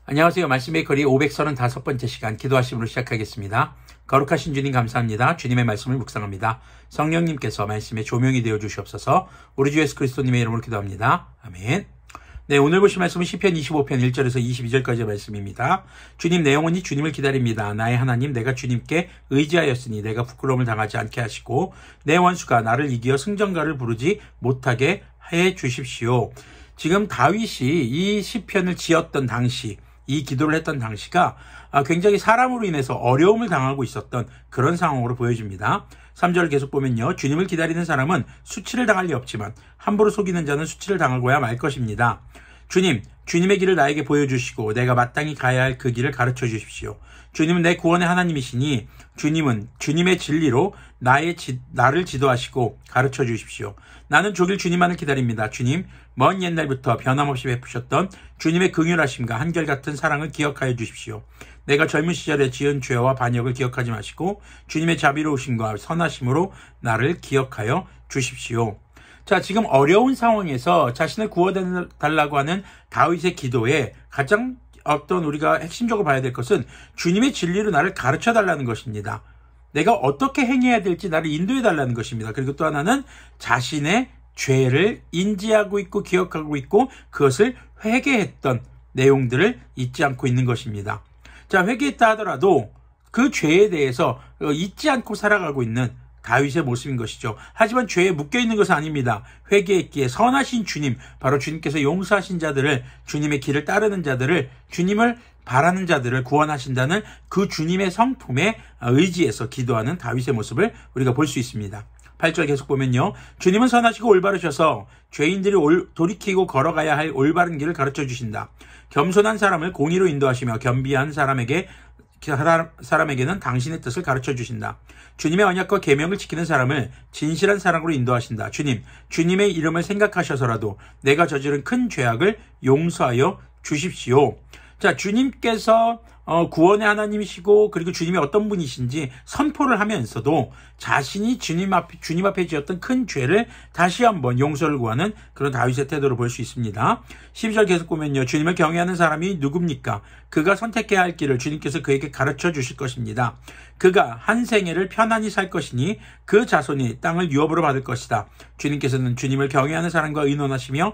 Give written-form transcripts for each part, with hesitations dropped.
안녕하세요. 말씀의 거리 535번째 시간 기도하심으로 시작하겠습니다. 거룩하신 주님 감사합니다. 주님의 말씀을 묵상합니다. 성령님께서 말씀의 조명이 되어 주시옵소서. 우리 주 예수 그리스도님의 이름으로 기도합니다. 아멘. 네, 오늘 보실 말씀은 시편 25편 1절에서 22절까지의 말씀입니다. 주님, 내 영혼이 주님을 기다립니다. 나의 하나님, 내가 주님께 의지하였으니 내가 부끄러움을 당하지 않게 하시고 내 원수가 나를 이기어 승전가를 부르지 못하게 해 주십시오. 지금 다윗이 이 시편을 지었던 당시, 이 기도를 했던 당시가 굉장히 사람으로 인해서 어려움을 당하고 있었던 그런 상황으로 보여집니다. 3절을 계속 보면요. 주님을 기다리는 사람은 수치를 당할 리 없지만 함부로 속이는 자는 수치를 당하고야 말 것입니다. 주님, 주님의 길을 나에게 보여주시고 내가 마땅히 가야 할 그 길을 가르쳐 주십시오. 주님은 내 구원의 하나님이시니 주님은 주님의 진리로 나를 지도하시고 가르쳐 주십시오. 나는 종일 주님만을 기다립니다. 주님, 먼 옛날부터 변함없이 베푸셨던 주님의 긍휼하심과 한결같은 사랑을 기억하여 주십시오. 내가 젊은 시절에 지은 죄와 반역을 기억하지 마시고 주님의 자비로우심과 선하심으로 나를 기억하여 주십시오. 자, 지금 어려운 상황에서 자신을 구워달라고 하는 다윗의 기도에 가장 우리가 핵심적으로 봐야 될 것은 주님의 진리로 나를 가르쳐 달라는 것입니다. 내가 어떻게 행해야 될지 나를 인도해 달라는 것입니다. 그리고 또 하나는 자신의 죄를 인지하고 있고 기억하고 있고 그것을 회개했던 내용들을 잊지 않고 있는 것입니다. 자, 회개했다 하더라도 그 죄에 대해서 잊지 않고 살아가고 있는 다윗의 모습인 것이죠. 하지만 죄에 묶여있는 것은 아닙니다. 회개했기에 선하신 주님, 바로 주님께서 용서하신 자들을, 주님의 길을 따르는 자들을, 주님을 바라는 자들을 구원하신다는 그 주님의 성품에 의지해서 기도하는 다윗의 모습을 우리가 볼 수 있습니다. 8절 계속 보면요. 주님은 선하시고 올바르셔서 죄인들이 돌이키고 걸어가야 할 올바른 길을 가르쳐 주신다. 겸손한 사람을 공의로 인도하시며 겸비한 사람에게는 당신의 뜻을 가르쳐 주신다. 주님의 언약과 계명을 지키는 사람을 진실한 사랑으로 인도하신다. 주님, 주님의 이름을 생각하셔서라도 내가 저지른 큰 죄악을 용서하여 주십시오. 자, 주님께서 구원의 하나님이시고 그리고 주님이 어떤 분이신지 선포를 하면서도 자신이 주님 앞에 지었던 큰 죄를 다시 한번 용서를 구하는 그런 다윗의 태도를 볼 수 있습니다. 12절 계속 보면요. 주님을 경외하는 사람이 누굽니까? 그가 선택해야 할 길을 주님께서 그에게 가르쳐 주실 것입니다. 그가 한 생애를 편안히 살 것이니 그 자손이 땅을 유업으로 받을 것이다. 주님께서는 주님을 경외하는 사람과 의논하시며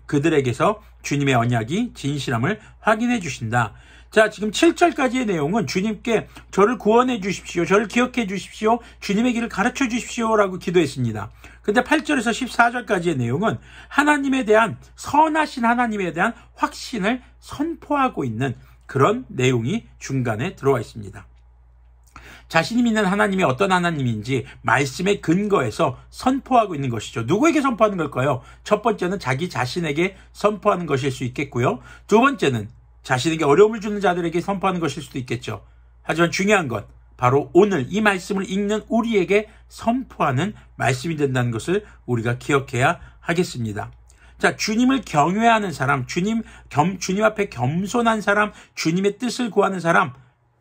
그들에게서 주님의 언약이 진실함을 확인해 주신다. 자, 지금 7절까지의 내용은 주님께 저를 구원해 주십시오. 저를 기억해 주십시오. 주님의 길을 가르쳐 주십시오. 라고 기도했습니다. 근데 8절에서 14절까지의 내용은 하나님에 대한, 선하신 하나님에 대한 확신을 선포하고 있는 그런 내용이 중간에 들어와 있습니다. 자신이 믿는 하나님이 어떤 하나님인지 말씀의 근거에서 선포하고 있는 것이죠. 누구에게 선포하는 걸까요? 첫 번째는 자기 자신에게 선포하는 것일 수 있겠고요. 두 번째는 자신에게 어려움을 주는 자들에게 선포하는 것일 수도 있겠죠. 하지만 중요한 건 바로 오늘 이 말씀을 읽는 우리에게 선포하는 말씀이 된다는 것을 우리가 기억해야 하겠습니다. 자, 주님을 경외하는 사람, 주님 앞에 겸손한 사람, 주님의 뜻을 구하는 사람,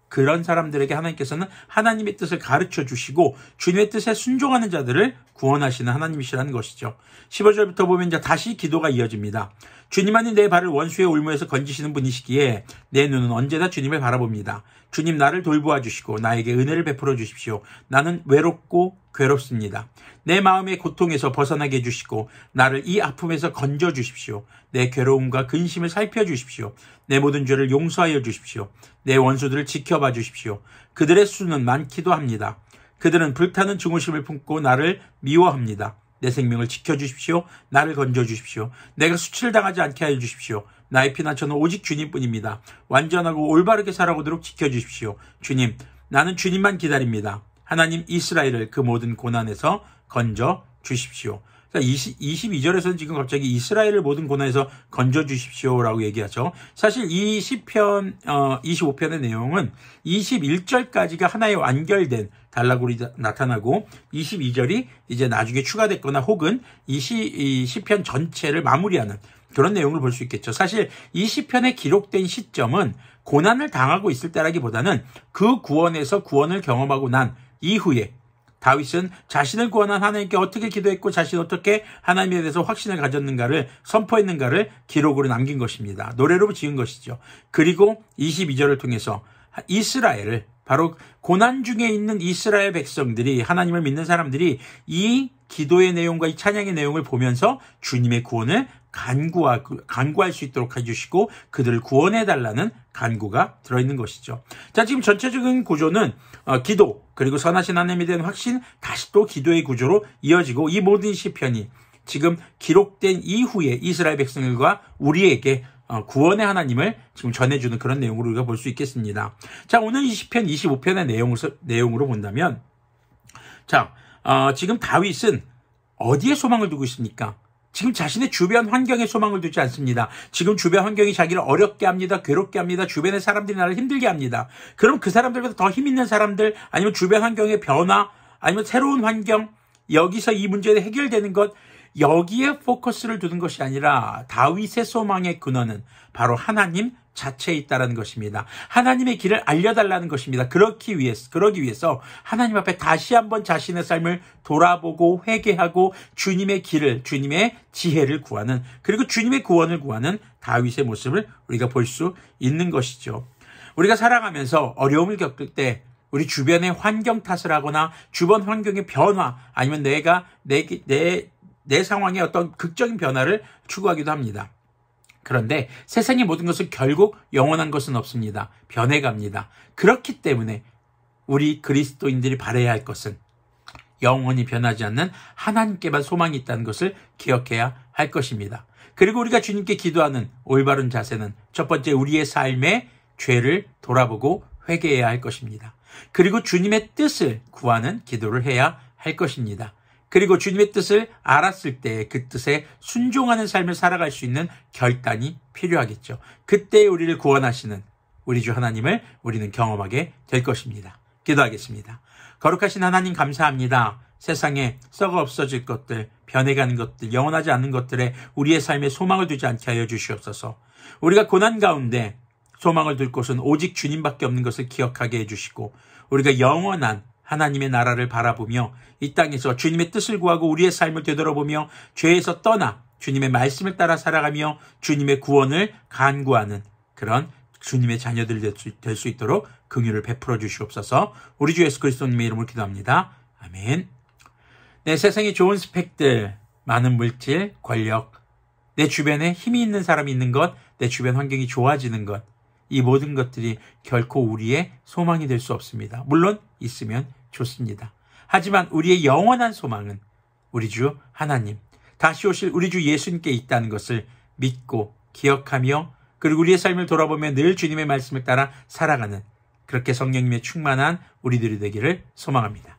그런 사람들에게 하나님께서는 하나님의 뜻을 가르쳐 주시고 주님의 뜻에 순종하는 자들을 구원하시는 하나님이시라는 것이죠. 15절부터 보면 이제 다시 기도가 이어집니다. 주님만이 내 발을 원수의 올무에서 건지시는 분이시기에 내 눈은 언제나 주님을 바라봅니다. 주님, 나를 돌보아 주시고 나에게 은혜를 베풀어 주십시오. 나는 외롭고 괴롭습니다. 내 마음의 고통에서 벗어나게 해주시고 나를 이 아픔에서 건져 주십시오. 내 괴로움과 근심을 살펴 주십시오. 내 모든 죄를 용서하여 주십시오. 내 원수들을 지켜봐 주십시오. 그들의 수는 많기도 합니다. 그들은 불타는 증오심을 품고 나를 미워합니다. 내 생명을 지켜주십시오. 나를 건져주십시오. 내가 수치를 당하지 않게 하여 주십시오. 나의 피난처는 오직 주님뿐입니다. 완전하고 올바르게 살아오도록 지켜주십시오. 주님, 나는 주님만 기다립니다. 하나님, 이스라엘을 그 모든 고난에서 건져주십시오. 22절에서는 지금 갑자기 이스라엘을 모든 고난에서 건져주십시오라고 얘기하죠. 사실 이 시편 25편의 내용은 21절까지가 하나의 완결된 단락으로 나타나고 22절이 이제 나중에 추가됐거나 혹은 이 시편 전체를 마무리하는 그런 내용을 볼 수 있겠죠. 사실 이 시편에 기록된 시점은 고난을 당하고 있을 때라기보다는 그 구원에서 구원을 경험하고 난 이후에 다윗은 자신을 구원한 하나님께 어떻게 기도했고 자신이 어떻게 하나님에 대해서 확신을 가졌는가를 선포했는가를 기록으로 남긴 것입니다. 노래로 지은 것이죠. 그리고 22절을 통해서 이스라엘을 바로 고난 중에 있는 이스라엘 백성들이 하나님을 믿는 사람들이 이 기도의 내용과 이 찬양의 내용을 보면서 주님의 구원을 간구할 수 있도록 해주시고 그들을 구원해달라는 간구가 들어있는 것이죠. 자, 지금 전체적인 구조는 기도 그리고 선하신 하나님에 대한 확신 다시 또 기도의 구조로 이어지고 이 모든 시편이 지금 기록된 이후에 이스라엘 백성들과 우리에게 구원의 하나님을 지금 전해주는 그런 내용으로 우리가 볼 수 있겠습니다. 자, 오늘 이 시편 25편의 내용으로 본다면 자, 지금 다윗은 어디에 소망을 두고 있습니까? 지금 자신의 주변 환경에 소망을 두지 않습니다. 지금 주변 환경이 자기를 어렵게 합니다. 괴롭게 합니다. 주변의 사람들이 나를 힘들게 합니다. 그럼 그 사람들보다 더 힘 있는 사람들 아니면 주변 환경의 변화 아니면 새로운 환경 여기서 이 문제가 해결되는 것 여기에 포커스를 두는 것이 아니라 다윗의 소망의 근원은 바로 하나님 자체에 있다는 것입니다. 하나님의 길을 알려달라는 것입니다. 그러기 위해서 하나님 앞에 다시 한번 자신의 삶을 돌아보고 회개하고 주님의 길을, 주님의 지혜를 구하는 그리고 주님의 구원을 구하는 다윗의 모습을 우리가 볼 수 있는 것이죠. 우리가 살아가면서 어려움을 겪을 때 우리 주변의 환경 탓을 하거나 주변 환경의 변화 아니면 내 상황의 어떤 극적인 변화를 추구하기도 합니다. 그런데 세상의 모든 것은 결국 영원한 것은 없습니다. 변해갑니다. 그렇기 때문에 우리 그리스도인들이 바라야 할 것은 영원히 변하지 않는 하나님께만 소망이 있다는 것을 기억해야 할 것입니다. 그리고 우리가 주님께 기도하는 올바른 자세는 첫 번째 우리의 삶의 죄를 돌아보고 회개해야 할 것입니다. 그리고 주님의 뜻을 구하는 기도를 해야 할 것입니다. 그리고 주님의 뜻을 알았을 때 그 뜻에 순종하는 삶을 살아갈 수 있는 결단이 필요하겠죠. 그때 우리를 구원하시는 우리 주 하나님을 우리는 경험하게 될 것입니다. 기도하겠습니다. 거룩하신 하나님 감사합니다. 세상에 썩어 없어질 것들, 변해가는 것들, 영원하지 않는 것들에 우리의 삶에 소망을 두지 않게 하여 주시옵소서. 우리가 고난 가운데 소망을 둘 곳은 오직 주님밖에 없는 것을 기억하게 해주시고 우리가 영원한 하나님의 나라를 바라보며 이 땅에서 주님의 뜻을 구하고 우리의 삶을 되돌아보며 죄에서 떠나 주님의 말씀을 따라 살아가며 주님의 구원을 간구하는 그런 주님의 자녀들이 될 수 있도록 긍휼을 베풀어 주시옵소서. 우리 주 예수 그리스도님의 이름으로 기도합니다. 아멘. 내 세상에 좋은 스펙들, 많은 물질, 권력, 내 주변에 힘이 있는 사람이 있는 것, 내 주변 환경이 좋아지는 것, 이 모든 것들이 결코 우리의 소망이 될 수 없습니다. 물론 있으면 좋습니다. 하지만 우리의 영원한 소망은 우리 주 하나님, 다시 오실 우리 주 예수님께 있다는 것을 믿고 기억하며 그리고 우리의 삶을 돌아보며 늘 주님의 말씀을 따라 살아가는 그렇게 성령님의 충만한 우리들이 되기를 소망합니다.